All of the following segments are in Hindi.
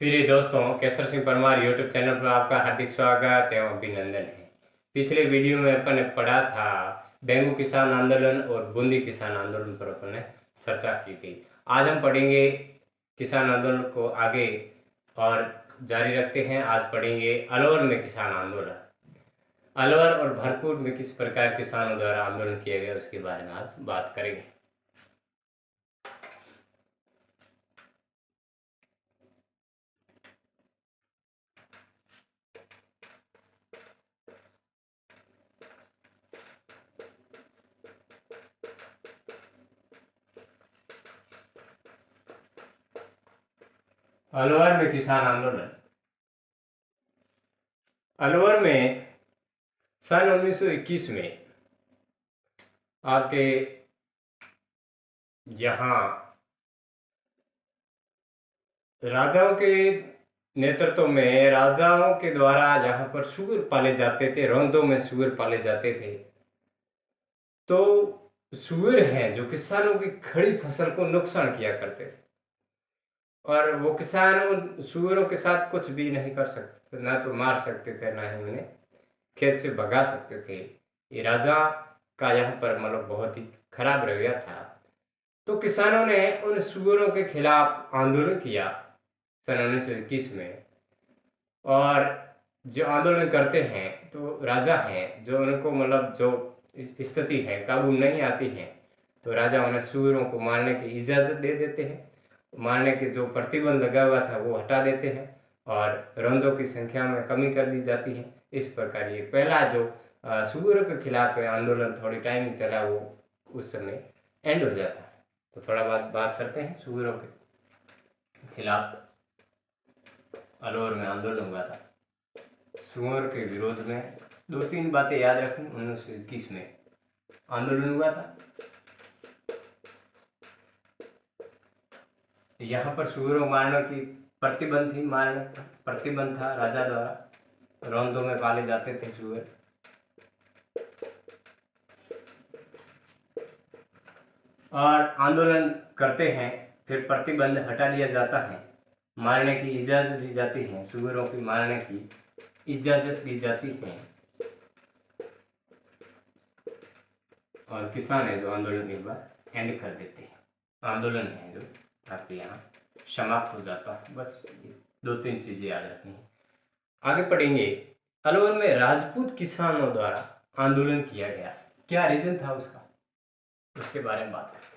प्रिय दोस्तों, केसर सिंह परमार यूट्यूब चैनल पर आपका हार्दिक स्वागत एवं अभिनंदन है। पिछले वीडियो में अपन ने पढ़ा था बेंगू किसान आंदोलन और बूंदी किसान आंदोलन पर अपन ने चर्चा की थी। आज हम पढ़ेंगे किसान आंदोलन को आगे और जारी रखते हैं। आज पढ़ेंगे अलवर में किसान आंदोलन। अलवर और भरतपुर में किस प्रकार किसानों द्वारा आंदोलन किया गया उसके बारे में आज बात करेंगे। अलवर में किसान आंदोलन। अलवर में सन 1921 में आपके यहाँ राजाओं के नेतृत्व में राजाओं के द्वारा यहाँ पर सूअर पाले जाते थे, रौंदों में सूअर पाले जाते थे। तो सूअर हैं जो किसानों की खड़ी फसल को नुकसान किया करते थे और वो किसान उन सूअरों के साथ कुछ भी नहीं कर सकते थे, ना तो मार सकते थे ना ही उन्हें खेत से भगा सकते थे। ये राजा का यहाँ पर मतलब बहुत ही खराब रवैया था। तो किसानों ने उन सूअरों के खिलाफ आंदोलन किया सन 1921 में। और जो आंदोलन करते हैं तो राजा हैं जो उनको मतलब जो स्थिति है काबू नहीं आती है तो राजा उन्हें सूअरों को मारने की इजाज़त दे देते हैं। मारने के जो प्रतिबंध लगा हुआ था वो हटा देते हैं और रौंदों की संख्या में कमी कर दी जाती है। इस प्रकार ये पहला जो सूअरों के खिलाफ आंदोलन थोड़ी टाइम चला वो उस समय एंड हो जाता है। तो थोड़ा बात करते हैं सूअरों के खिलाफ अलवर में आंदोलन हुआ था। सूअर के विरोध में दो तीन बातें याद रखनी। 1921 में आंदोलन हुआ था। यहाँ पर सूअरों मारने की प्रतिबंध थी, मारने प्रतिबंध था राजा द्वारा। रौंदों में पाले जाते थे सूअर। और आंदोलन करते हैं, फिर प्रतिबंध हटा दिया जाता है, मारने की इजाज़त दी जाती है, सूअरों की मारने की इजाज़त दी जाती है। और किसान है जो आंदोलन एक बार एंड कर देते हैं। आंदोलन है जो आपके यहाँ समाप्त हो जाता है। बस दो तीन चीज़ें याद रखनी है। आगे पढ़ेंगे। अलवर में राजपूत किसानों द्वारा आंदोलन किया गया, क्या रीजन था उसका, उसके बारे में बात करते हैं।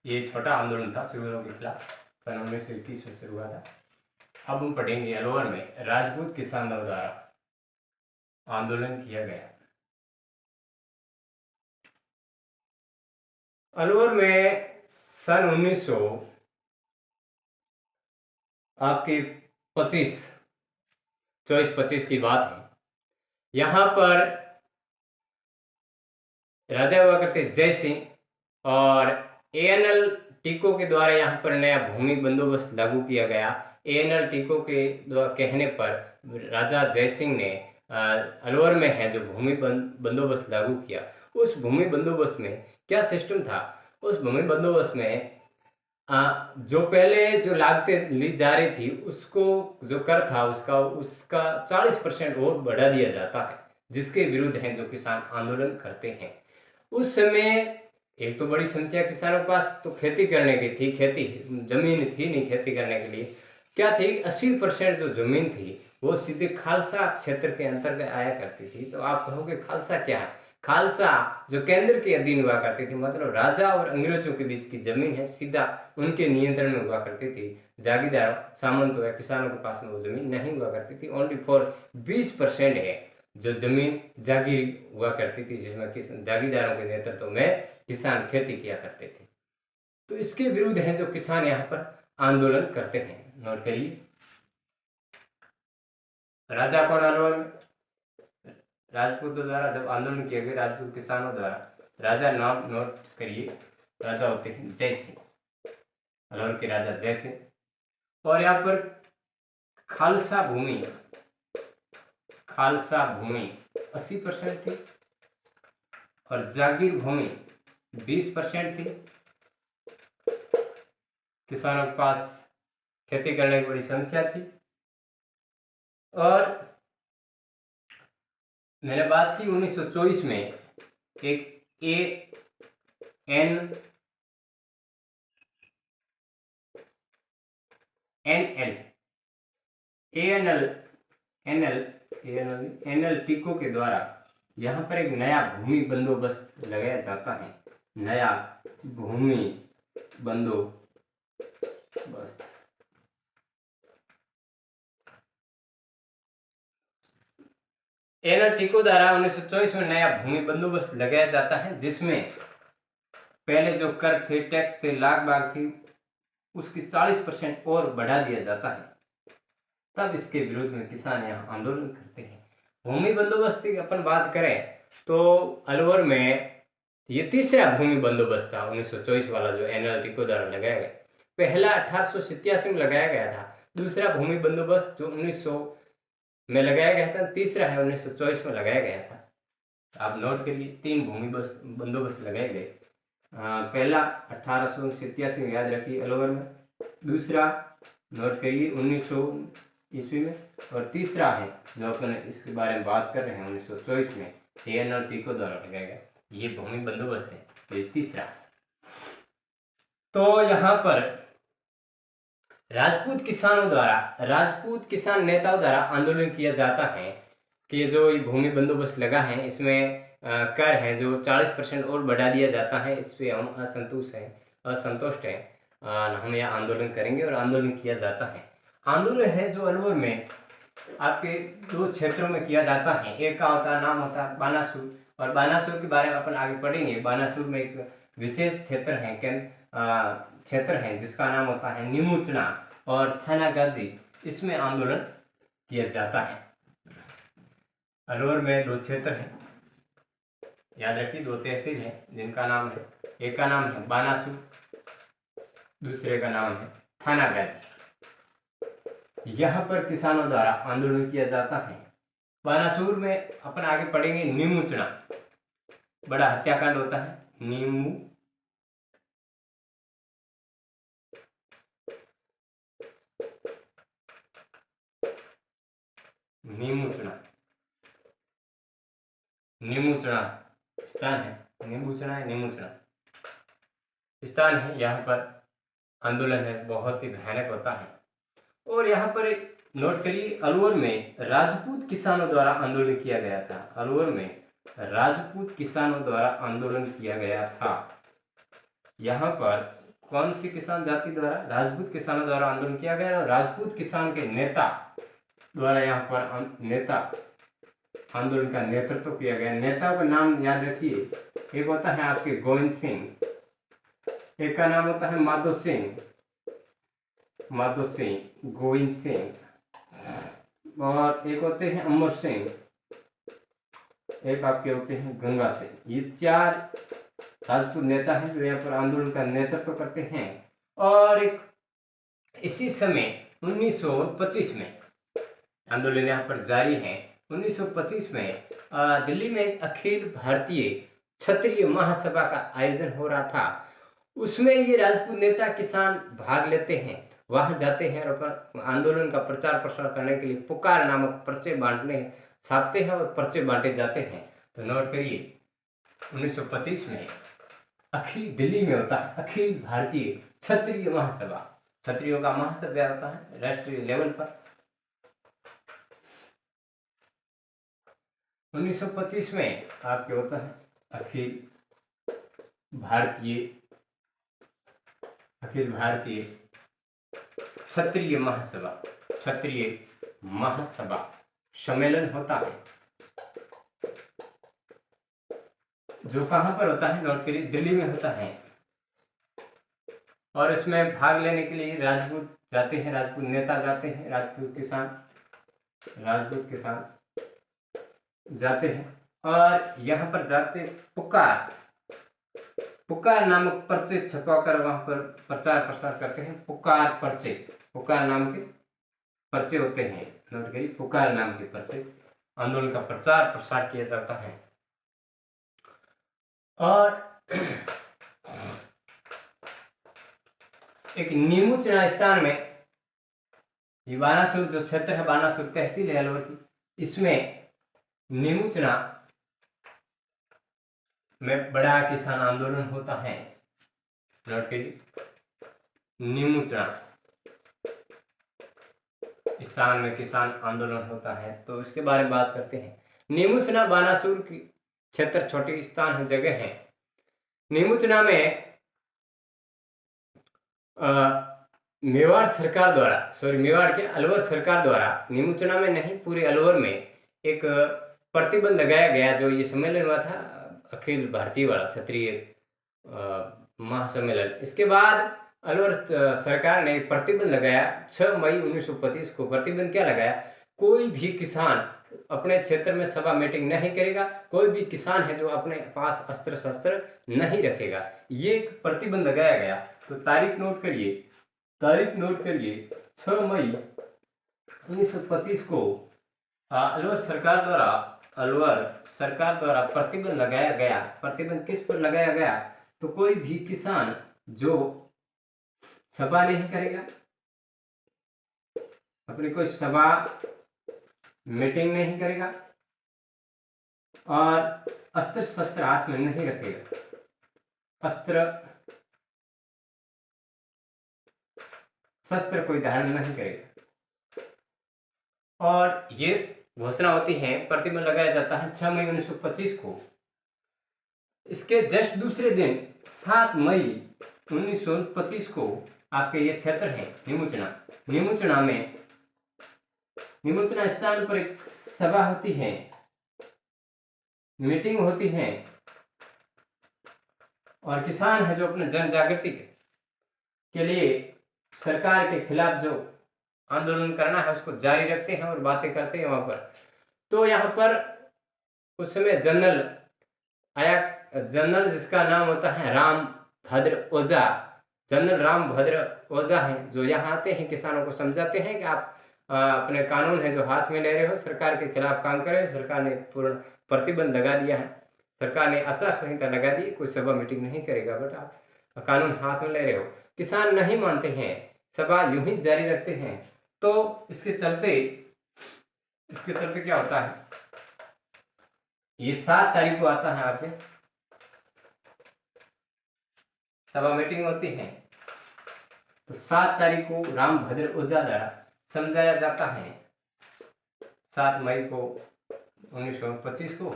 ये छोटा आंदोलन था सूअरों के खिलाफ, सन 1921 में शुरू हुआ था। अब हम पढ़ेंगे अलवर में राजपूत किसानों द्वारा आंदोलन किया गया। अलवर में सन 1900 आपके 24-25 की बात है। यहाँ पर राजा हुआ करते जय सिंह और एएनएल टीको के द्वारा यहाँ पर नया भूमि बंदोबस्त लागू किया गया। एएनएल टीको के द्वारा कहने पर राजा जय सिंह ने अलवर में है जो भूमि बंदोबस्त लागू किया। उस भूमि बंदोबस्त में क्या सिस्टम था, उस भूमि बंदोबस्त में जो पहले जो लागतें ली जा रही थी उसको जो कर था उसका 40% और बढ़ा दिया जाता है, जिसके विरुद्ध हैं जो किसान आंदोलन करते हैं। उस समय एक तो बड़ी समस्या किसानों के पास तो खेती करने की थी, खेती जमीन थी नहीं खेती करने के लिए। क्या थी, 80% जो जमीन थी वो सीधे खालसा क्षेत्र के अंतर्गत आया करती थी। तो आप कहोगे खालसा क्या है? खालसा जो केंद्र के अधीन हुआ करती थी, मतलब राजा और अंग्रेजों के बीच की जमीन है, सीधा उनके नियंत्रण में हुआ करती थी। जागीरदार सामंत या किसानों के पास में वो जमीन नहीं हुआ करती थी। ओनली फॉर 20% है जो जमीन जागीर हुआ करती थी, जिसमें जागीरदारों के नेतृत्व में किसान खेती किया करते थे। तो इसके विरुद्ध है जो किसान यहाँ पर आंदोलन करते हैं। नोट करिए, राजा कौन अलवर में? राजपूतों द्वारा जब आंदोलन किए गए, राजपूत किसानों द्वारा, राजा नाम नोट करिए, राजा होते हैं जय सिंह, अलवर के राजा जय सिंह। और यहाँ पर खालसा भूमि 80% थी और जागीर भूमि 20% थी। किसानों के पास खेती करने की बड़ी समस्या थी। और मैंने बात की 1924 में एक एनएल टीको के द्वारा यहाँ पर एक नया भूमि बंदोबस्त लगाया जाता है। नया भूमि बंदोबस्त एनएल टीको द्वारा 1924 में नया भूमि बंदोबस्त लगाया जाता है, जिसमें पहले जो कर थे, टैक्स थे, लाख बाग थी, उसकी 40% और बढ़ा दिया जाता है। तब इसके विरोध में किसान यहाँ आंदोलन करते हैं। भूमि बंदोबस्त की अपन बात करें तो अलवर में ये तीसरा भूमि बंदोबस्त था 1924 वाला, जो एनएल टीको द्वारा लगाया गया। पहला 1887 में लगाया गया था। दूसरा भूमि बंदोबस्त जो 1900 में लगाया गया था। तीसरा है 1924 में लगाया गया था। आप नोट करिए, 3 भूमि बंदोबस्त लगाए गए। पहला 1887 में याद रखिए अलवर में, दूसरा नोट करिए 1900 ईस्वी में, और तीसरा है जो अपन इसके बारे में बात कर रहे हैं 1924 में एनएल टीको द्वारा लगाया गया। ये भूमि बंदोबस्त है, ये तीसरा। तो यहाँ पर राजपूत किसान नेताओं द्वारा आंदोलन किया जाता है कि जो ये भूमि बंदोबस्त लगा है, इसमें कर है जो 40% और बढ़ा दिया जाता है, इस पे हम असंतुष्ट है, हम यह आंदोलन करेंगे। और आंदोलन किया जाता है। आंदोलन है जो अलवर में आपके 2 क्षेत्रों में किया जाता है। एक का नाम होता है बानासुर, और बानासुर के बारे में अपन आगे पढ़ेंगे। बानासुर में एक विशेष क्षेत्र है जिसका नाम होता है नीमूचना और थानागाजी। इसमें आंदोलन किया जाता है। अलवर में 2 क्षेत्र हैं, याद रखिए, 2 तहसील हैं जिनका नाम है, एक का नाम है बानासुर, दूसरे का नाम है थानागाजी। यहाँ पर किसानों द्वारा आंदोलन किया जाता है। बानासुर में अपन आगे पढ़ेंगे नीमूचना, बड़ा हत्याकांड होता है। नीमूचना स्थान है, यहाँ पर आंदोलन है, बहुत ही भयानक होता है। और यहाँ पर एक नोट करिए, अलवर में राजपूत किसानों द्वारा आंदोलन किया गया था। अलवर में राजपूत किसानों द्वारा आंदोलन किया गया था। यहाँ पर कौन सी किसान जाति द्वारा? राजपूत किसानों द्वारा आंदोलन किया गया। और राजपूत किसान के नेता द्वारा यहाँ पर आंदोलन का नेतृत्व किया गया। नेताओं का नाम याद रखिए, एक होता है आपके गोविंद सिंह, एक का नाम होता है माधो सिंह, गोविंद सिंह, और एक होते हैं अमर सिंह, एक आपके होते हैं गंगा सिंह। ये 4 राजपूत नेता हैं जो यहाँ पर आंदोलन का नेतृत्व करते हैं। और इसी समय 1925 में आंदोलन यहाँ पर जारी है। 1925 में दिल्ली में एक अखिल भारतीय क्षत्रिय महासभा का आयोजन हो रहा था। उसमें ये राजपूत नेता किसान भाग लेते हैं, वहां जाते हैं और आंदोलन का प्रचार प्रसार करने के लिए पुकार नामक पर्चे छापते हैं और पर्चे बांटे जाते हैं। तो नोट करिए, 1925 में दिल्ली में होता है अखिल भारतीय क्षत्रिय महासभा। क्षत्रियों का महासभा होता है राष्ट्रीय लेवल पर। 1925 में आपके होता है अखिल भारतीय क्षत्रिय महासभा सम्मेलन होता है, जो कहां पर होता है? नोट करिए, दिल्ली में होता है। और इसमें भाग लेने के लिए राजपूत जाते हैं, राजपूत नेता जाते हैं, राजपूत किसान जाते हैं। और यहाँ पर जाते पुकार नामक पर्चे छपवाकर वहां पर प्रचार प्रसार करते हैं। पुकार नाम के पर्चे होते हैं, नोट करिए, पुकार नाम के पर्चे। आंदोलन का प्रचार प्रसार किया जाता है। और एक नीमुचना स्थान में, ये बानासुर जो क्षेत्र है, बानासुर तहसील है अलवर की, इसमें नीमुचना में बड़ा किसान आंदोलन होता है। नोट कीजिए, नीमुचना स्थान में किसान आंदोलन होता है, तो इसके बारे में बात करते हैं। नीमुचना बानासुर की क्षेत्र छोटी स्थान है, जगह है। नीमुचना में मेवाड़ सरकार द्वारा, मेवाड़ के अलवर सरकार द्वारा, नीमुचना में नहीं पूरे अलवर में एक प्रतिबंध लगाया गया। जो ये सम्मेलन हुआ था अखिल भारतीय वाला क्षत्रिय महासम्मेलन, इसके बाद अलवर सरकार ने प्रतिबंध लगाया 6 मई 1925 को। प्रतिबंध क्या लगाया? कोई भी किसान अपने क्षेत्र में सभा मीटिंग नहीं करेगा, कोई भी किसान है जो अपने पास अस्त्र शस्त्र नहीं रखेगा, ये एक प्रतिबंध लगाया गया। तो तारीख नोट करिए, 6 मई 1925 को अलवर सरकार द्वारा प्रतिबंध लगाया गया। प्रतिबंध किस पर लगाया गया? तो कोई भी किसान जो सभा नहीं करेगा, अपनी कोई सभा मीटिंग नहीं करेगा और अस्त्र शस्त्र हाथ में नहीं रखेगा, अस्त्र शस्त्र कोई धारण नहीं करेगा, और ये घोषणा होती है, प्रतिबंध लगाया जाता है 6 मई 1925 को। इसके जस्ट दूसरे दिन 7 मई 1925 को आपके ये क्षेत्र है नीमुचना में, नीमुचना स्थान पर एक सभा होती है, मीटिंग होती है, और किसान है जो अपने जन जागृति के लिए सरकार के खिलाफ जो आंदोलन करना है उसको जारी रखते हैं और बातें करते हैं वहां पर। तो यहाँ पर उस समय जनरल आया, जनरल जिसका नाम होता है राम भद्र ओझा, जनरल राम भद्र ओझा हैं, जो यहाँ आते हैं, किसानों को समझाते हैं कि आप अपने कानून है जो हाथ में ले रहे हो, सरकार के खिलाफ काम कर रहे हो, सरकार ने पूर्ण प्रतिबंध लगा दिया है, सरकार ने आचार संहिता लगा दी, कोई सभा मीटिंग नहीं करेगा, बट आप कानून हाथ में ले रहे हो। किसान नहीं मानते हैं, सभा यूं ही जारी रखते हैं। तो इसके चलते क्या होता है, ये 7 तारीख को आता है, आपके सभा मीटिंग होती है। तो 7 तारीख को राम भद्र ओझा द्वारा समझाया जाता है, 7 मई को 1925 को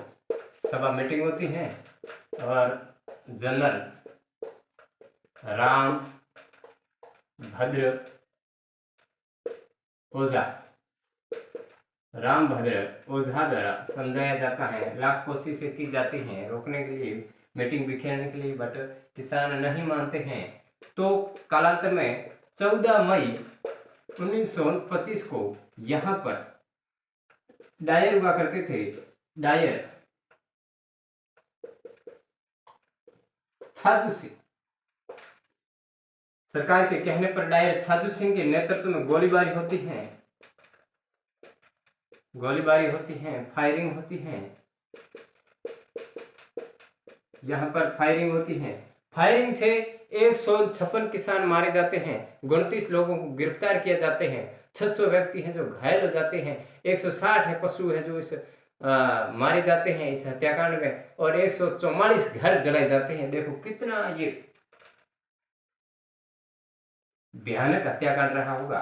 सभा मीटिंग होती है, और जनरल राम भद्र ओझा द्वारा समझाया जाता है, लाख कोशिशें की जाती हैं रोकने के लिए, मीटिंग बिखेरने के लिए, बट किसान नहीं मानते हैं। तो कालांतर में 14 मई 1925 को यहाँ पर डायर हुआ करते थे, डायर छाजू सिंह, सरकार के कहने पर डायर छाजू सिंह के नेतृत्व में गोलीबारी होती है, फायरिंग होती है, यहाँ पर फायरिंग होती है। फायरिंग से 156 किसान मारे जाते हैं, 29 लोगों को गिरफ्तार किया जाते हैं, 600 व्यक्ति हैं जो घायल हो जाते हैं, 160 है पशु है जो इस मारे जाते हैं इस हत्याकांड में, और 144 घर जलाए जाते हैं। देखो कितना ये भयानक हत्याकांड रहा होगा।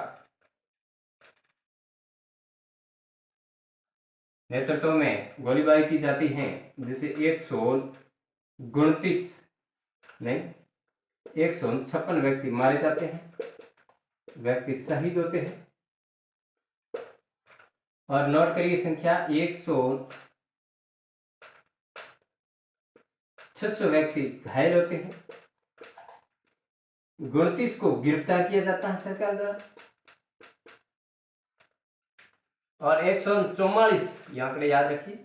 नेतृत्व में गोलीबारी की जाती है, जिसे 156 व्यक्ति मारे जाते हैं, व्यक्ति शहीद होते हैं, और नोट करिए संख्या 600 व्यक्ति घायल होते हैं, 29 को गिरफ्तार किया जाता है सरकार द्वारा, और 144, यहाँ पर याद रखिए,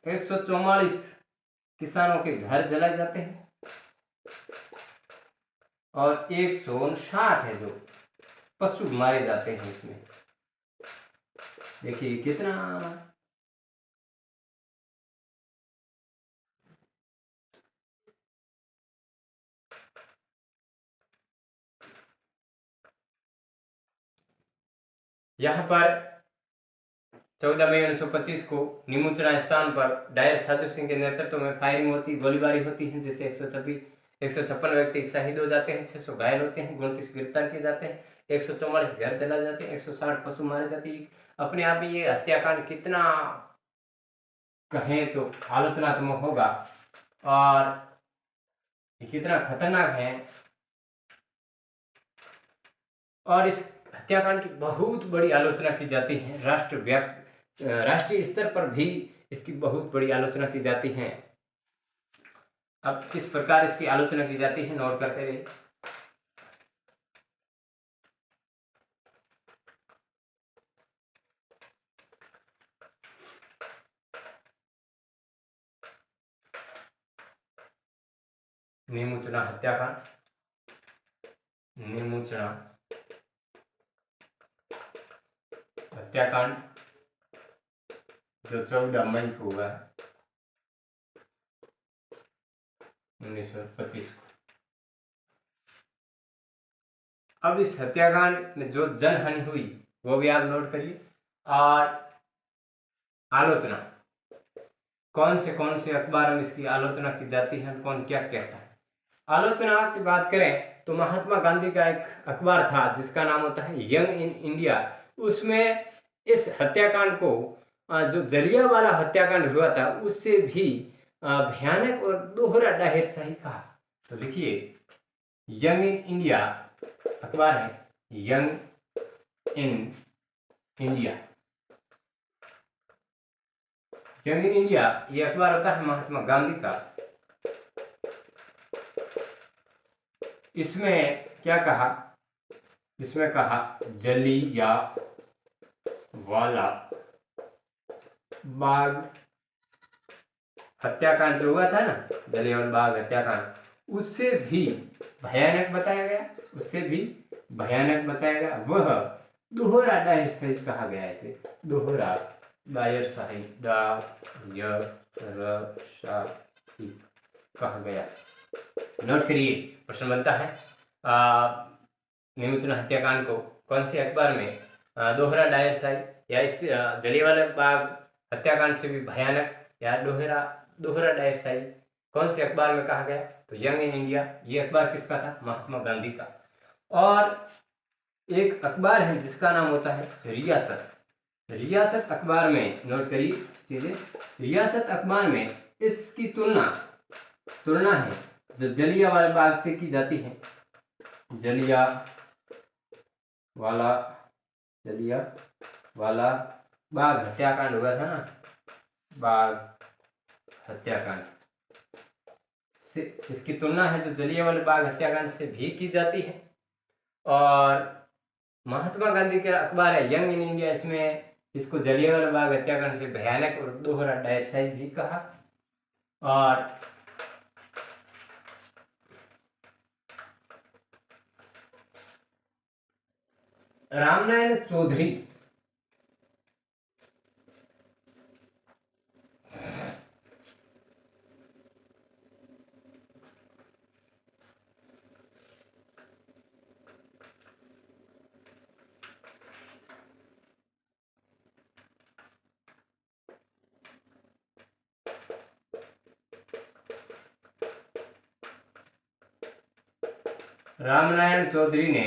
144 किसानों के घर जलाए जाते हैं, और 159 है जो पशु मारे जाते हैं इसमें। देखिए कितना यहाँ पर 14 मई 1925 को नीमूचना स्थान पर डायर छाजू सिंह के नेतृत्व में फायरिंग होती, गोलीबारी होती है, जिससे 156 व्यक्ति शहीद हो जाते हैं, 600 घायल होते हैं, 29 गिरफ्तार किए जाते हैं, 144 घर जला जाते हैं, 160 पशु मारे जाते हैं। अपने आप में ये हत्याकांड कितना कहें तो आलोचनात्मक होगा और कितना खतरनाक है। और इस हत्याकांड की बहुत बड़ी आलोचना की जाती है, राष्ट्रीय स्तर पर भी इसकी बहुत बड़ी आलोचना की जाती है। अब किस प्रकार इसकी आलोचना की जाती है नोट करते रहिए। नीमूचना हत्याकांड, नीमूचना हत्याकांड जो 14 मई को हुआ 1925 को। अब इस हत्याकांड में जो जनहानि हुई वो भी आप नोट करिए। और आलोचना कौन से अखबार में इसकी आलोचना की जाती है, कौन क्या कहता है। आलोचना की बात करें तो महात्मा गांधी का एक अखबार था जिसका नाम होता है यंग इन इंडिया। उसमें इस हत्याकांड को जो जलियांवाला हत्याकांड हुआ था उससे भी भयानक और दोहरा डाहिरशाही कहा। तो लिखिए, यंग इन इंडिया अखबार है, young in India. Young in India ये अखबार होता है महात्मा गांधी का। इसमें क्या कहा, इसमें कहा जलियांवाला बाग हत्याकांड जो हुआ था ना, जलियांवाला बाग हत्याकांड, उससे भी भयानक बताया गया, उससे भी भयानक बताया गया। वह दोहरा डायरशाही कहा गया है, इसे दोहरा डायरशाही कहा गया। नोट करिए, प्रश्न बनता है नीमूचना हत्याकांड को कौन से अखबार में दोहरा डायरशाही या इस जलियांवाला बाग हत्याकांड से भी भयानक या दोहरा डायरशाही कौन से अखबार में कहा गया। तो यंग इन इंडिया ये अखबार किसका था, महात्मा गांधी का। और एक अखबार है जिसका नाम होता है रियासत। रियासत अखबार में नोट करिए चीजें, रियासत अखबार में इसकी तुलना है जो जलियांवाला बाग से की जाती है। जलियांवाला बाग हत्याकांड हुआ था ना, बाग हत्याकांड से इसकी तुलना है जो जलियांवाला बाग हत्याकांड से भी की जाती है। और महात्मा गांधी का अखबार है यंग इन इंडिया, इसमें इसको जलियांवाला बाग हत्याकांड से भयानक और दोहरा डायरशाही भी कहा। और रामनारायण चौधरी रामनारायण चौधरी ने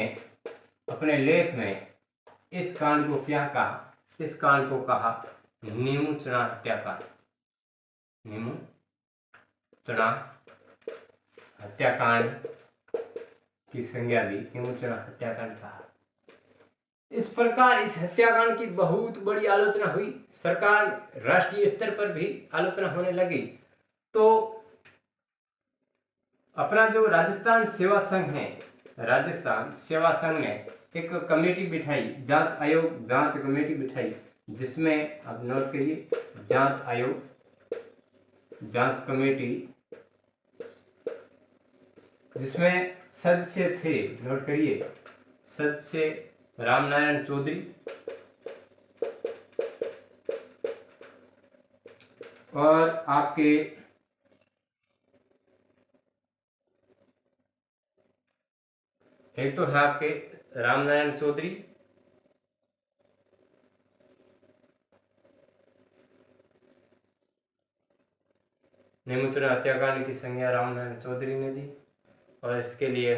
अपने लेख में इस कांड को क्या कहा, इस कांड को कहा नीमूचना हत्याकांड। नीमूचना हत्याकांड की संज्ञा दी, नीमूचना हत्याकांड कहा। इस प्रकार इस हत्याकांड की बहुत बड़ी आलोचना हुई, सरकार राष्ट्रीय स्तर पर भी आलोचना होने लगी। तो अपना जो राजस्थान सेवा संघ है, राजस्थान सेवा संघ ने एक कमेटी बिठाई, जांच कमेटी बिठाई, जिसमें अब नोट करिए जांच कमेटी, जिसमें सदस्य थे, नोट करिए, सदस्य रामनारायण चौधरी और आपके एक तो है आपके रामनारायण चौधरी निमुचुना हत्याकांड की संज्ञा रामनारायण चौधरी ने दी और इसके लिए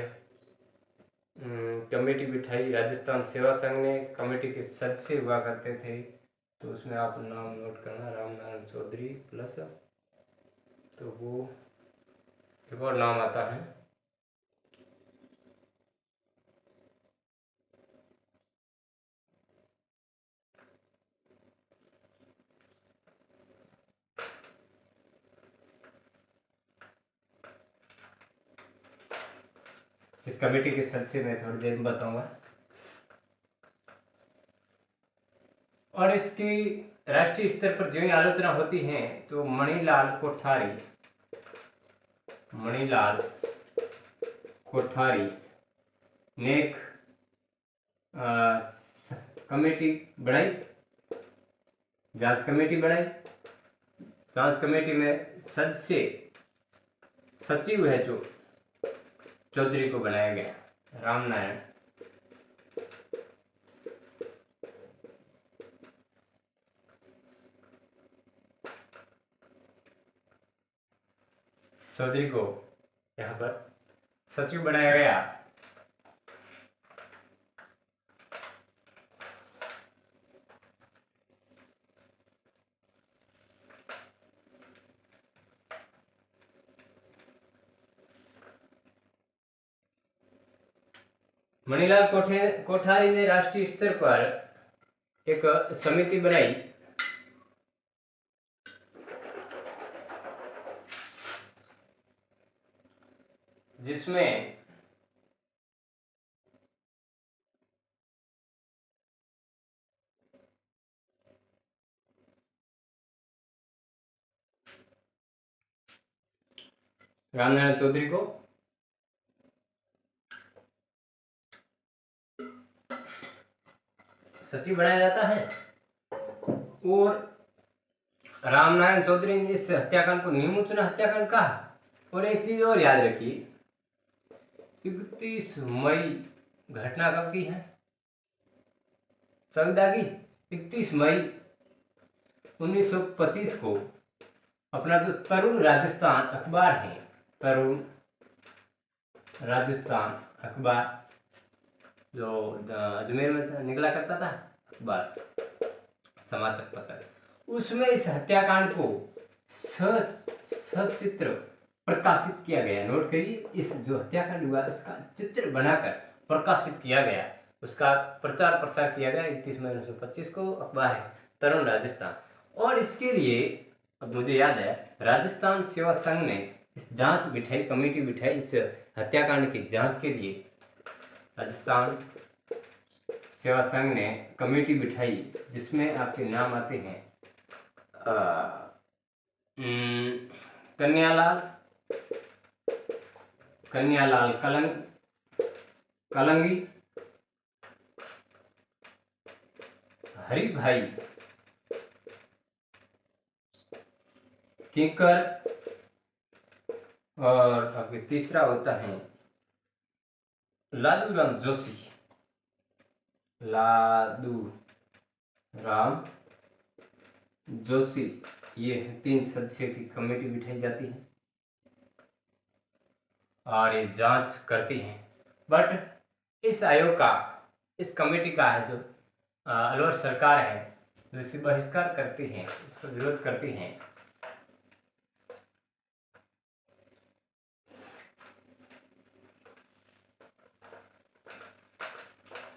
कमेटी बिठाई राजस्थान सेवा संघ ने। कमेटी के सदस्य हुआ करते थे, तो उसमें आप नाम नोट करना, रामनारायण चौधरी प्लस, तो वो एक और नाम आता है इस कमेटी के सदस्य मैं थोड़ी देर में बताऊंगा। और इसकी राष्ट्रीय स्तर पर जो ही आलोचना होती है तो मणिलाल कोठारी ने एक कमेटी बनाई, जांच कमेटी बनाई। जांच कमेटी में सचिव है जो चौधरी को बनाया गया, रामनारायण चौधरी को यहाँ पर सचिव बनाया गया। मणिलाल कोठारी ने राष्ट्रीय स्तर पर एक समिति बनाई जिसमें रामनारायण चौधरी को सचिव बनाया जाता है और रामनारायण चौधरी ने इस हत्याकांड को निमुचुना हत्याकांड कहा। और एक चीज और याद रखिए, 31 मई घटना कब की है? संविदा की 31 मई 1925 को अपना जो तरुण राजस्थान अखबार है, तरुण राजस्थान अखबार जो अजमेर में निकला करता था अखबार, समाचार पत्र, उसमें इस हत्याकांड को सचित्र प्रकाशित किया गया। नोट करिए, इस जो हत्याकांड हुआ उसका चित्र बनाकर प्रकाशित किया गया, उसका प्रचार प्रसार किया गया 31 मई 1925 को, अखबार है तरुण राजस्थान। और इसके लिए अब मुझे याद है, राजस्थान सेवा संघ ने इस जांच बिठाई, कमेटी बिठाई इस हत्याकांड की जांच के लिए। राजस्थान सेवा संघ ने कमेटी बिठाई जिसमें आपके नाम आते हैं कन्यालाल कलंगी, हरि भाई किंकर, और अभी तीसरा होता है लादू राम जोशी। ये 3 सदस्यों की कमेटी बिठाई जाती है और ये जांच करती है। बट इस आयोग का, इस कमेटी का है जो अलवर सरकार है जो इसे बहिष्कार करती है, इसका विरोध करती है।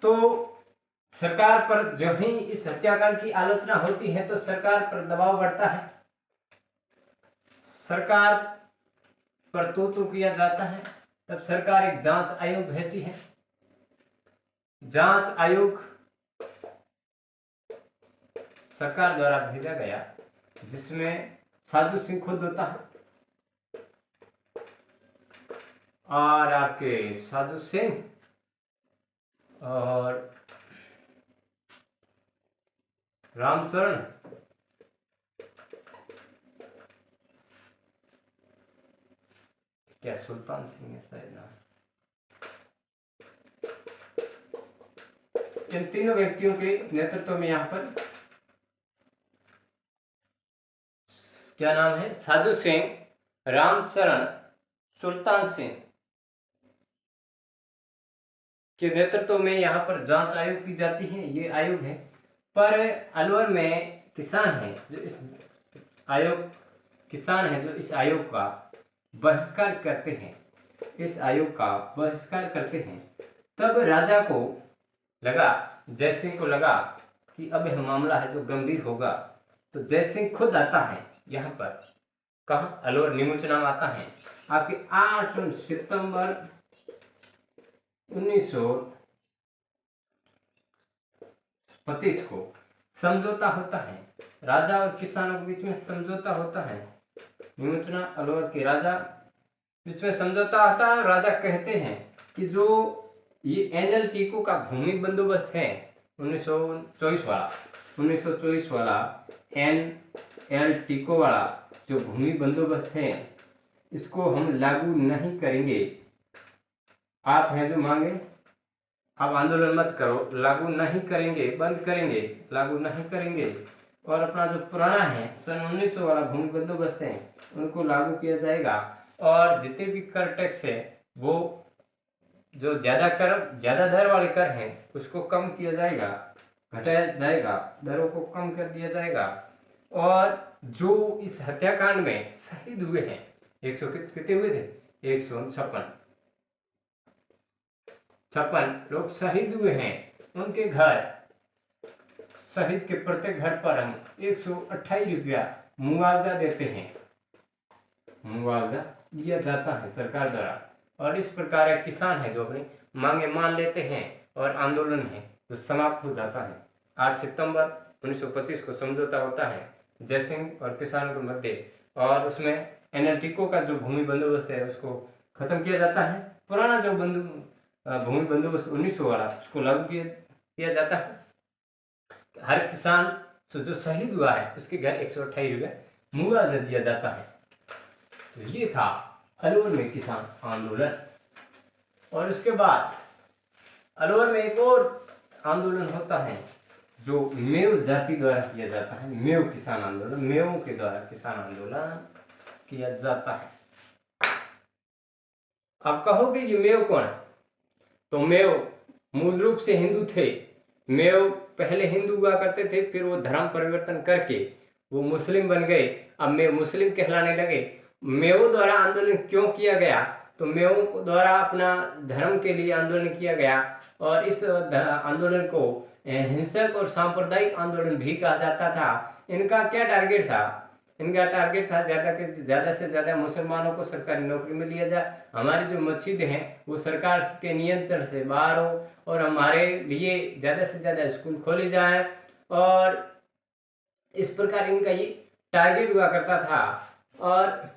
तो सरकार पर जब ही इस हत्याकांड की आलोचना होती है तो सरकार पर दबाव बढ़ता है, सरकार पर तू किया जाता है। तब सरकार एक जांच आयोग भेजती है। जांच आयोग सरकार द्वारा भेजा गया जिसमें साधु सिंह खुद होता है और आपके साधु सिंह और रामचरण क्या सुल्तान सिंह है शायद नाम, इन तीनों व्यक्तियों के नेतृत्व में यहाँ पर क्या नाम है, साधु सिंह, रामचरण सुल्तान सिंह के नेतृत्व में यहाँ पर जांच आयोग की जाती है। ये आयोग है, पर अलवर में किसान है जो इस आयोग का बहिष्कार करते हैं, तब राजा को लगा, जयसिंह को लगा कि अब यह मामला है जो गंभीर होगा, तो जयसिंह खुद आता है यहाँ पर, कहाँ, अलवर, नीमू चुनाव आता है आपके 8 सितंबर 1925 को। समझौता होता है, राजा और किसानों के बीच में समझौता होता है। नीमू चुनाव अलवर के राजा बीच में समझौता होता है। राजा कहते हैं कि जो ये एनएल टीको का भूमि बंदोबस्त है 1924 वाला एनएल टीको वाला जो भूमि बंदोबस्त है, इसको हम लागू नहीं करेंगे। आप हैं जो मांगे, आप आंदोलन मत करो, लागू नहीं करेंगे, बंद करेंगे, लागू नहीं करेंगे। और अपना जो पुराना है सन 1900 वाला भूमि बंदोबस्त है, उनको लागू किया जाएगा। और जितने भी कर टैक्स है, वो जो ज्यादा दर वाले कर हैं उसको कम किया जाएगा, घटाया जाएगा, दरों को कम कर दिया जाएगा। और जो इस हत्याकांड में शहीद हुए हैं, 100 कितने हुए थे, 156 लोग शहीद हुए हैं, उनके घर, शहीद के प्रत्येक घर पर हम 128 रुपया मुआवजा देते हैं, मुआवजा दिया जाता है सरकार द्वारा। और इस प्रकार किसान है जो अपनी मांगे मान लेते हैं और आंदोलन है जो समाप्त हो जाता है। 8 सितंबर 1925 को समझौता होता है जयसिंह और किसानों के मध्य, और उसमें एनएलटीको का जो भूमि बंदोबस्त है उसको खत्म किया जाता है। पुराना जो भूमि बंदोबस्त 1900 वाला, उसको लागू किया जाता है। हर किसान जो शहीद हुआ है उसके घर 128 रुपये मुआवजा दिया जाता है। तो ये था अलवर में किसान आंदोलन। और उसके बाद अलवर में एक और आंदोलन होता है जो मेव जाति द्वारा किया जाता है, मेव किसान आंदोलन, मेवों के द्वारा किसान आंदोलन किया जाता है। आप कहोगे ये मेव कौन है? तो मेव मूल रूप से हिंदू थे। मेव पहले हिंदू हुआ करते थे, फिर वो धर्म परिवर्तन करके वो मुस्लिम बन गए, अब मेव मुस्लिम कहलाने लगे। मेवों द्वारा आंदोलन क्यों किया गया? तो मेवों द्वारा अपना धर्म के लिए आंदोलन किया गया, और इस आंदोलन को हिंसक और सांप्रदायिक आंदोलन भी कहा जाता था। इनका क्या टारगेट था? इनका टारगेट था ज्यादा से ज्यादा मुसलमानों को सरकारी नौकरी में लिया जाए, हमारी जो मस्जिद हैं वो सरकार के नियंत्रण से बाहर हो, और हमारे लिए ज्यादा से ज्यादा स्कूल खोले जाए। और इस प्रकार इनका ये टारगेट हुआ करता था। और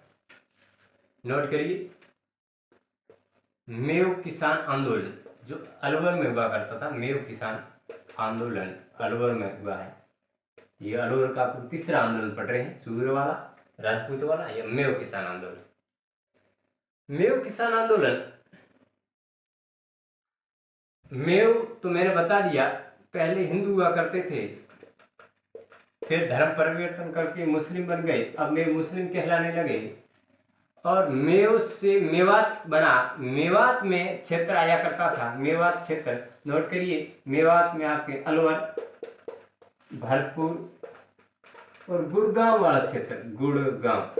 नोट करिए, मेव किसान आंदोलन जो अलवर में हुआ करता था, मेव किसान आंदोलन अलवर में हुआ है। ये अलवर का आप तीसरा आंदोलन पढ़ रहे हैं, सूर्य वाला, राजपूत वाला, या मेव किसान आंदोलन। मेव किसान आंदोलन, मेव तो मैंने बता दिया, पहले हिंदू हुआ करते थे, फिर धर्म परिवर्तन करके मुस्लिम बन गए, अब मेव मुस्लिम कहलाने लगे। और मेव से मेवात बना, मेवात में क्षेत्र आया करता था, मेवात क्षेत्र नोट करिए। मेवात में आपके अलवर, भरतपुर और गुड़गांव वाला क्षेत्र, गुड़गांव।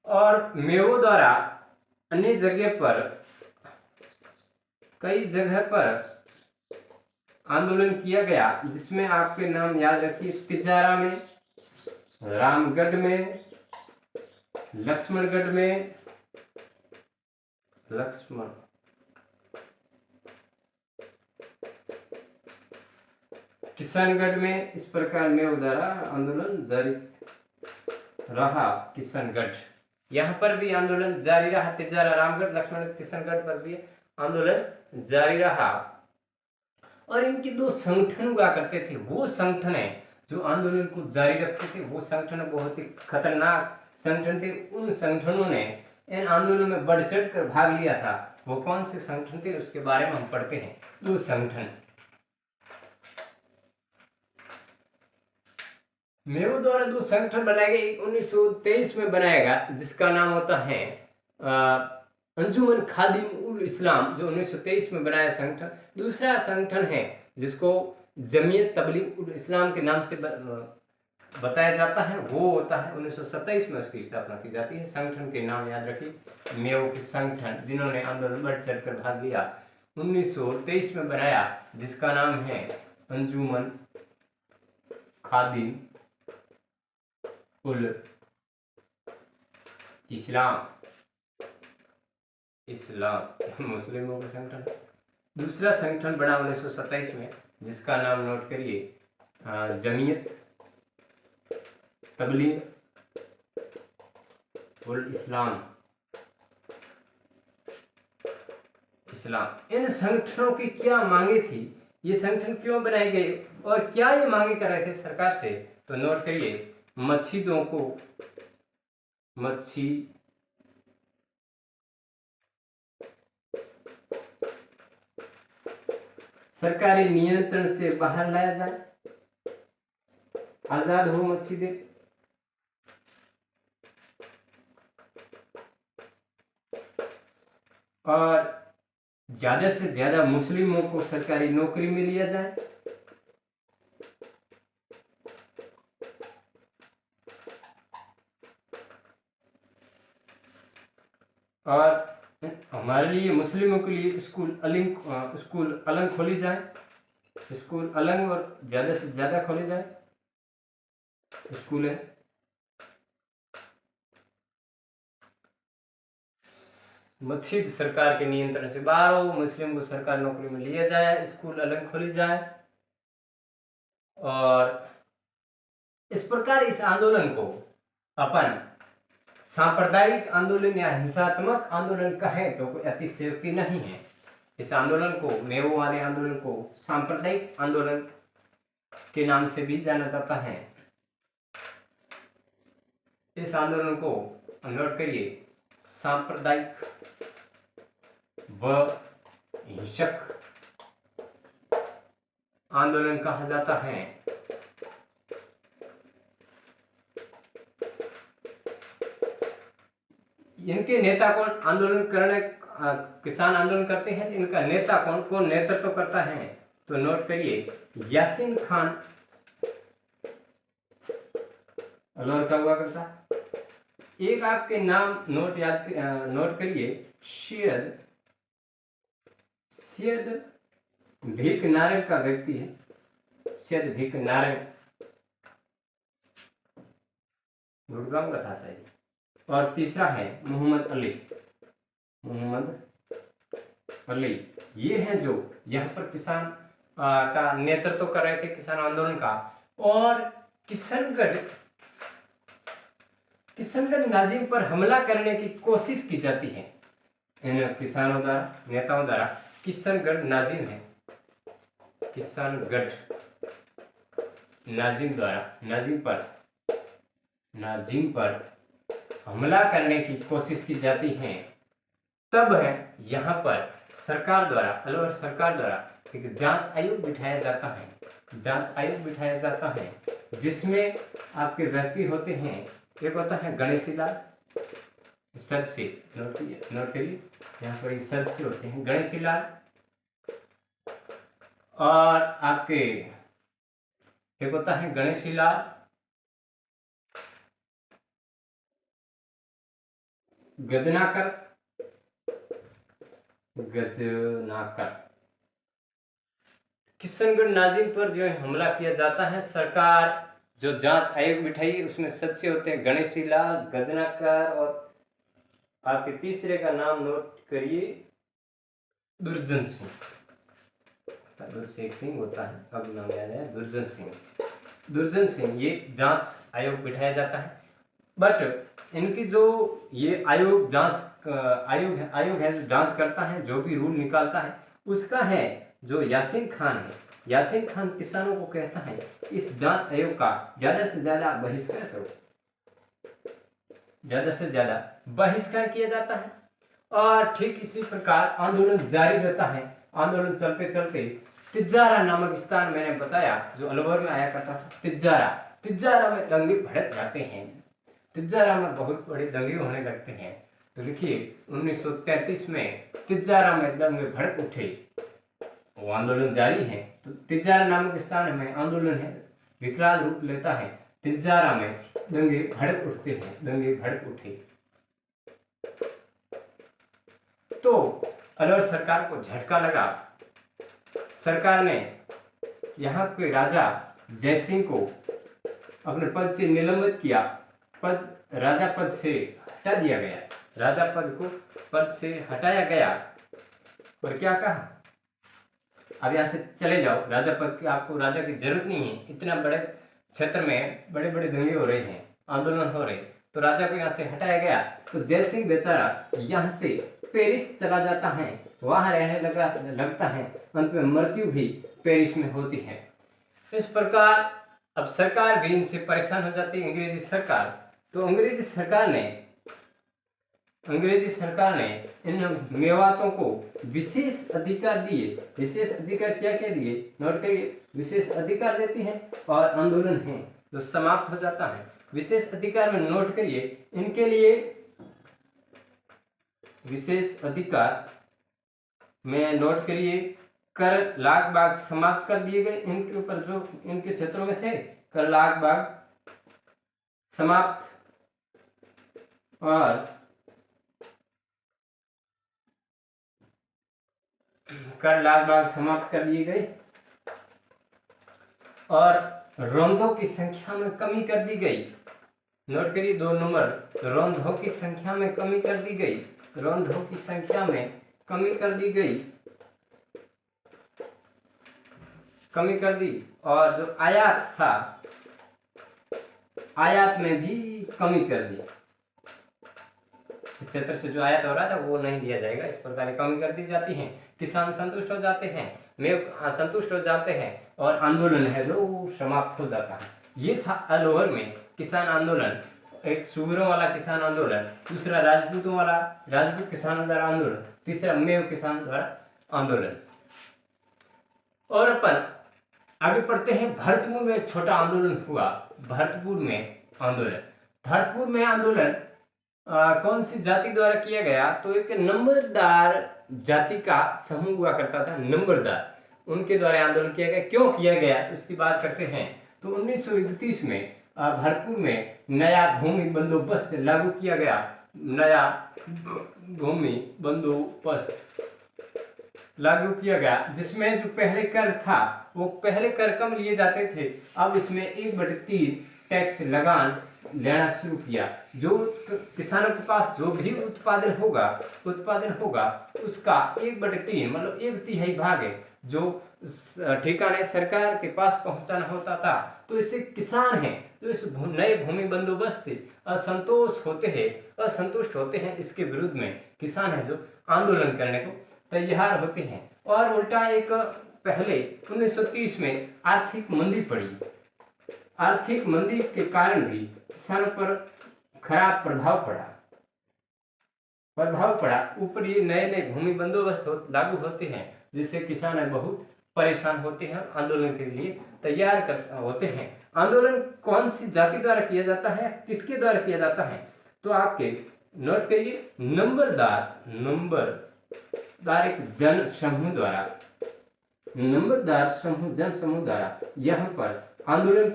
और मेवों द्वारा अन्य जगह पर, कई जगह पर आंदोलन किया गया, जिसमें आपके नाम याद रखिए, तिजारा में, रामगढ़ में, लक्ष्मणगढ़ में, किशनगढ़ में। इस प्रकार मेव द्वारा आंदोलन जारी रहा। किशनगढ़, यहाँ पर भी आंदोलन जारी रहा। तिजारा, रामगढ़, लक्ष्मणगढ़, किशनगढ़ पर भी आंदोलन जारी रहा। और इनके दो संगठन हुआ करते थे, वो संगठन है जो आंदोलन को जारी रखते थे। वो संगठन बहुत ही खतरनाक संगठन थे। उन संगठनों ने इन आंदोलन में बढ़ चढ़ कर भाग लिया था। वो कौन से संगठन थे उसके बारे में हम पढ़ते हैं। दो संगठन, मेऊ द्वारा दो संगठन बनाए गए, एक 1923 में बनाया गया जिसका नाम होता है अंजुमन खादिम उल इस्लाम, जो 1923 में बनाया संगठन। दूसरा संगठन है जिसको जमीयत तबलीग उल इस्लाम के नाम से बताया जाता है, वो होता है 1927 में उसकी स्थापना की जाती है। संगठन के नाम याद रखिए, मेऊ के संगठन जिन्होंने आंदोलन बढ़ चढ़कर भाग लिया 1923 में बनाया, जिसका नाम है अंजुमन खादिम उल इस्लाम, मुस्लिमों का संगठन। दूसरा संगठन बना 1927 में जिसका नाम नोट करिए जमीयत तबलीग उल इस्लाम। इन संगठनों की क्या मांगे थी, ये संगठन क्यों बनाए गए और क्या ये मांगे कर रहे थे सरकार से, तो नोट करिए मस्जिदों को सरकारी नियंत्रण से बाहर लाया जाए, आजाद हो मस्जिदें, और ज्यादा से ज्यादा मुस्लिमों को सरकारी नौकरी में लिया जाए, और हमारे लिए मुस्लिमों के लिए स्कूल अलग खोली जाए, स्कूल अलग और ज्यादा से ज्यादा खोले जाए स्कूल है। मस्जिद सरकार के नियंत्रण से बाहर हो, मुस्लिम को सरकारी नौकरी में लिया जाए, स्कूल अलग खोली जाए। और इस प्रकार इस आंदोलन को अपन सांप्रदायिक आंदोलन या हिंसात्मक आंदोलन कहें तो कोई अतिशयोक्ति नहीं है। इस आंदोलन को, मेऊ वाले आंदोलन को सांप्रदायिक आंदोलन के नाम से भी जाना जाता है। इस आंदोलन को नोट करिए सांप्रदायिक व हिंसक आंदोलन कहा जाता है। इनके नेता कौन आंदोलन करने किसान आंदोलन करते हैं, इनका नेता कौन नेतृत्व करता है, तो नोट करिए यासीन खान अल्वर का हुआ करता। एक आपके नाम नोट करिए सैयद भीख नारायण का व्यक्ति है, सैयद भीख नारायण, गुड़गांव का था शायद। और तीसरा है मोहम्मद अली। ये हैं जो यहाँ पर किसान का नेतृत्व कर रहे थे, किसान आंदोलन का। और किशनगढ़ नाजिम पर हमला करने की कोशिश की जाती है इन किसानों द्वारा, नेताओं द्वारा। किशनगढ़ नाजिम है, किशनगढ़ नाजिम द्वारा नाजिम पर हमला करने की कोशिश की जाती है। तब है यहाँ पर सरकार द्वारा, अलवर सरकार द्वारा एक जांच आयोग बिठाया जाता है, जिसमें आपके व्यक्ति होते हैं। एक होता है गणेशीलाल सदस्य, नोट करिए यहाँ पर सदस्य होते हैं गणेशीलाल, और आपके एक होता है गणेशीलाल गजनाकर। किशनगढ़ नाजिम पर जो हमला किया जाता है, सरकार जो जांच आयोग बिठाई है उसमें सदस्य होते हैं गणेशीलाल, गजनाकर, और आपके तीसरे का नाम नोट करिए दुर्जन सिंह होता है, अब नाम याद है दुर्जन सिंह। ये जांच आयोग बिठाया जाता है। बट इनकी जो ये आयोग है जो जांच करता है, जो भी रूल निकालता है उसका है जो यासीन खान है। यासीन खान किसानों को कहता है इस जांच आयोग का ज्यादा से ज्यादा बहिष्कार करो, ज्यादा से ज्यादा बहिष्कार किया जाता है। और ठीक इसी प्रकार आंदोलन जारी रहता है। आंदोलन चलते चलते तिजारा नामक स्थान मैंने बताया जो अलवर में आया करता था, तिजारा तिजारा में दंगे भड़क जाते हैं, तिजारा में बहुत बड़े दंगे होने लगते हैं। तो लिखिए 1933 में तिजारा में दंगे भड़क उठे, वो आंदोलन जारी है। तो तिजारा नामक स्थान में आंदोलन है, विकराल रूप लेता है, तिजारा में दंगे भड़क उठते हैं, दंगे भड़क उठे। तो अलवर सरकार को झटका लगा। सरकार ने यहाँ के राजा जयसिंह को अपने पद से निलंबित किया, राजा पद से हटा दिया गया, राजा पद से हटाया गया। और क्या कहा, अब यहाँ से चले जाओ, राजा पद की आपको राजा की जरूरत नहीं है, इतना बड़े क्षेत्र में बड़े बड़े दंगे हो रहे हैं, आंदोलन हो रहे, तो राजा को यहाँ से हटाया गया। तो जयसिंह बेचारा यहाँ से पेरिस चला जाता है, वहां रहने लगता है, अंत में मृत्यु भी पेरिस में होती है। इस प्रकार अब सरकार भी इनसे परेशान हो जाती है, अंग्रेजी सरकार। तो अंग्रेजी सरकार ने इन मेवातों को विशेष अधिकार दिए। विशेष अधिकार क्या क्या दिए, नोट करिए, विशेष अधिकार देती है और आंदोलन है जो समाप्त हो जाता है। विशेष अधिकार में नोट करिए, इनके लिए विशेष अधिकार में नोट करिए, कर लाग बाग समाप्त कर दिए गए, इनके ऊपर जो इनके क्षेत्रों में थे कर लाग बाग समाप्त, और कर लाग बाग समाप्त कर दिए गए, और रोंदों की संख्या में कमी कर दी गई। नोट करिए 2 नंबर, रोंदों की संख्या में कमी कर दी गई, रोंदों की संख्या में कमी कर दी गई, कमी कर दी। और जो आयात था, आयात में भी कमी कर दी, इस क्षेत्र से जो आयात हो रहा था वो नहीं दिया जाएगा, इस प्रकार कमी कर दी जाती है। किसान संतुष्ट हो जाते हैं, मेव संतुष्ट हो जाते हैं, और आंदोलन है जो समाप्त हो जाता है। ये था अलवर में किसान आंदोलन, एक सूबरों वाला किसान आंदोलन, दूसरा राजपूत किसानों द्वारा आंदोलन, तीसरा मेव किसान द्वारा आंदोलन। और अपन आगे पढ़ते हैं, भरतपुर में छोटा आंदोलन हुआ। भरतपुर में आंदोलन कौन सी जाति द्वारा किया गया, तो एक नंबरदार जाति का समूह हुआ करता था, नंबरदार, उनके द्वारा आंदोलन किया गया। क्यों किया गया तो इसकी बात करते हैं। तो 1931 में भरतपुर में नया भूमि बंदोबस्त लागू किया गया, नया भूमि बंदोबस्त लागू किया गया, जिसमें जो पहले कर था वो पहले कर कम लिए जाते थे, अब इसमें 1/3 टैक्स लगान लेना शुरू किया। जो किसानों के पास जो भी उत्पादन होगा उसका 1/3 मतलब 1/3 भाग है जो ठिकाने सरकार के पास पहुंचाना होता था। तो इससे किसान हैं जो इस नए भूमि बंदोबस्त से असंतुष्ट होते हैं, इसके विरुद्ध में किसान है जो आंदोलन करने को तैयार होते हैं। और उल्टा एक पहले 1930 में आर्थिक मंदी पड़ी, आर्थिक मंदी के कारण भी किसानों पर खराब प्रभाव पड़ा। ऊपर ये नए भूमि बंदोबस्त लागू होते हैं, जिससे किसान बहुत परेशान होते हैं, आंदोलन के लिए तैयार होते हैं। आंदोलन कौन सी जाति द्वारा किया जाता है, किसके द्वारा किया जाता है, तो आपके नोट करिए, नंबरदार एक जन समूह द्वारा, जन समूह द्वारा यहाँ पर आंदोलन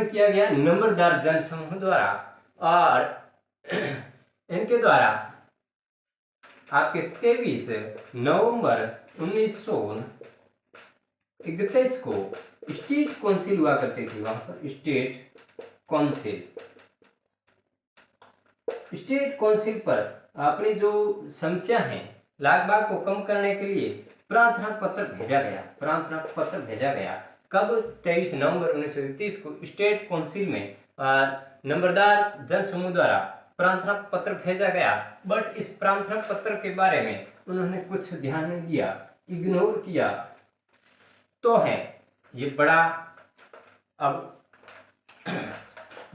किया गया नंबरदार जन समूह द्वारा। और इनके द्वारा आपके 23 नवंबर 1931 को स्टेट काउंसिल हुआ करती थी, वहां पर स्टेट काउंसिल पर अपनी जो समस्या है लागबाग को कम करने के लिए प्रार्थना पत्र भेजा गया। कब? 23 नवंबर 1931 को स्टेट काउंसिल में नंबरदार जन समूह द्वारा प्रार्थना पत्र भेजा गया। बट इस प्रार्थना पत्र के बारे में उन्होंने कुछ ध्यान नहीं दिया, इग्नोर किया। तो है ये बड़ा अब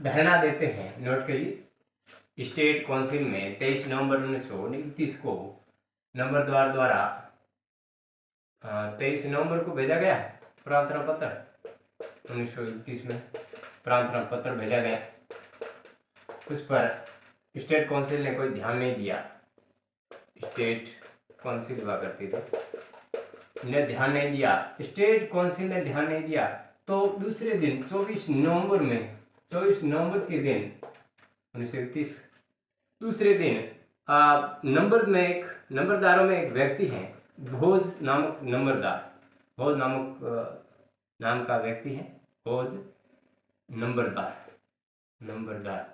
धरना देते हैं, नोट करिए, स्टेट काउंसिल में 23 नवंबर 1931 को नंबरदार द्वारा 23 नवंबर को भेजा गया प्रार्थना पत्र। 1931 में प्रांतरण पत्र भेजा गया। उस पर स्टेट काउंसिल ने कोई ध्यान नहीं दिया। स्टेट काउंसिल हुआ करती थी, ने ध्यान नहीं दिया, स्टेट काउंसिल ने ध्यान नहीं दिया। तो दूसरे दिन 24 नवंबर के दिन 1931, दूसरे दिन नंबरदारों में एक व्यक्ति है, भोज नामक नंबरदार, भोज नामक नाम का व्यक्ति है, भोज नंबरदार,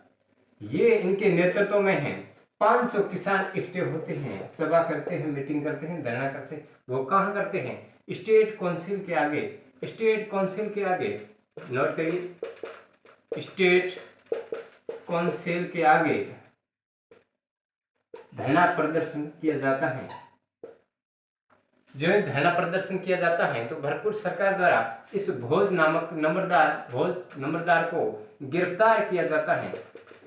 ये इनके नेतृत्व में है। 500 किसान इकट्ठे होते हैं, सभा करते हैं, मीटिंग करते हैं, धरना करते हैं। वो कहाँ करते हैं? स्टेट काउंसिल के आगे। स्टेट काउंसिल के आगे, नोट करिए, स्टेट काउंसिल के आगे धरना प्रदर्शन किया जाता है। जो धरना प्रदर्शन किया जाता है तो भरतपुर सरकार द्वारा इस भोज नामक नंबरदार को गिरफ्तार किया जाता है।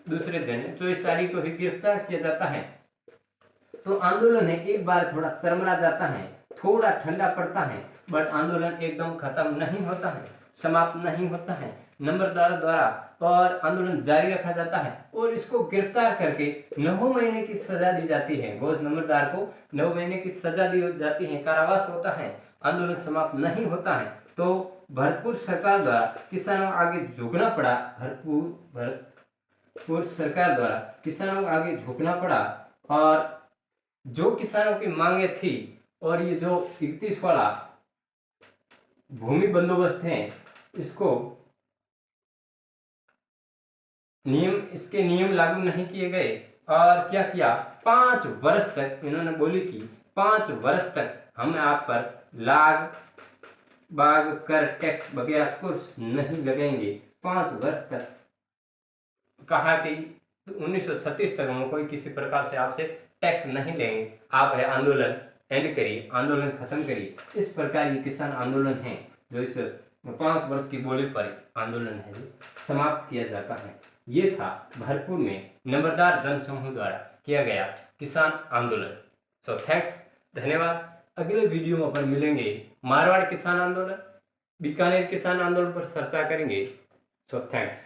दूसरे दिन 24 तारीख को ही गिरफ्तार किया जाता है। तो आंदोलन है एक बार थोड़ा चरमरा जाता है, थोड़ा ठंडा पड़ता है, बट आंदोलन एकदम खत्म नहीं होता है, समाप्त नहीं होता है। नंबरदार द्वारा और आंदोलन जारी रखा जाता है और इसको गिरफ्तार करके 9 महीने की सजा दी जाती है। भोज नंबरदार को 9 महीने की सजा दी जाती है, कारावास होता है। आंदोलन समाप्त नहीं होता है तो भरतपुर सरकार द्वारा किसानों आगे झुकना पड़ा। भरतपुर सरकार द्वारा किसानों को आगे झुकना पड़ा और जो किसानों की मांगे थी और ये जो 31 वाला भूमि बंदोबस्त है, इसके नियम लागू नहीं किए गए। और क्या किया, 5 वर्ष तक इन्होंने बोली कि 5 वर्ष तक हम आप पर लाग बाग कर टैक्स वगैरह कुछ नहीं लगाएंगे। 5 वर्ष तक कहा कि 1936 तक हम कोई किसी प्रकार से आपसे टैक्स नहीं लेंगे, आप है आंदोलन एंड करिए, आंदोलन खत्म करिए। इस प्रकार ये किसान आंदोलन है जो इस 5 वर्ष की बोली पर आंदोलन है समाप्त किया जाता है। ये था भरतपुर में नंबरदार जन समूह द्वारा किया गया किसान आंदोलन। सो थैंक्स, धन्यवाद। अगले वीडियो में अपन मिलेंगे मारवाड़ किसान आंदोलन, बीकानेर किसान आंदोलन पर चर्चा करेंगे। So thanks.